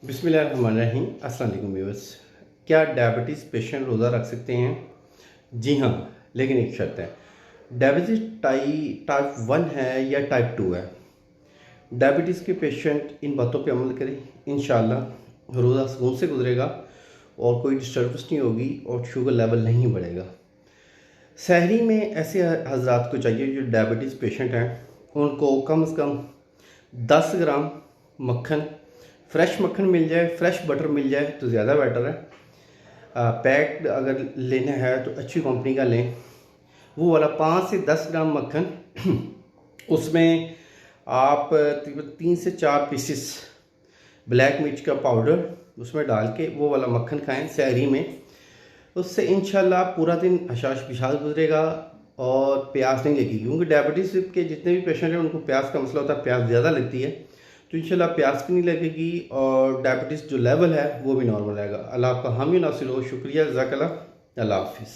बिस्मिल्लाहिर्रहमानिर्रहीम। अस्सलाम वालेकुम व्यूअर्स। क्या डायबिटीज़ पेशेंट रोज़ा रख सकते हैं? जी हाँ, लेकिन एक शर्त है। डायबिटीज़ टाइप 1 है या टाइप 2 है। डायबिटीज़ के पेशेंट इन बातों पे अमल करें, इंशाअल्लाह रोज़ा सुकून से गुजरेगा और कोई डिस्टर्बेंस नहीं होगी और शुगर लेवल नहीं बढ़ेगा। सहरी में ऐसे हजरात को चाहिए जो डायबिटीज़ पेशेंट हैं, उनको कम से कम 10 ग्राम मक्खन, फ्रेश मक्खन मिल जाए, फ्रेश बटर मिल जाए तो ज़्यादा बेटर है। पैक्ड अगर लेना है तो अच्छी कंपनी का लें, वो वाला 5 से 10 ग्राम मक्खन उसमें आप 3 से 4 पीसेस ब्लैक मिर्च का पाउडर उसमें डाल के वो वाला मक्खन खाएं सहरी में। उससे इंशाल्लाह पूरा दिन हशाश पिशाश गुजरेगा और प्यास नहीं लगेगी, क्योंकि डायबिटीज़ के जितने भी पेशेंट हैं उनको प्यास का मसला होता है, प्यास ज़्यादा लगती है। तो इंशाल्लाह प्यास भी नहीं लगेगी और डायबिटीज़ जो लेवल है वो भी नॉर्मल रहेगा। अल्लाह आपका हामी नासिर हो। शुक्रिया, जज़ाकल्लाह। अल्लाह हाफिज़।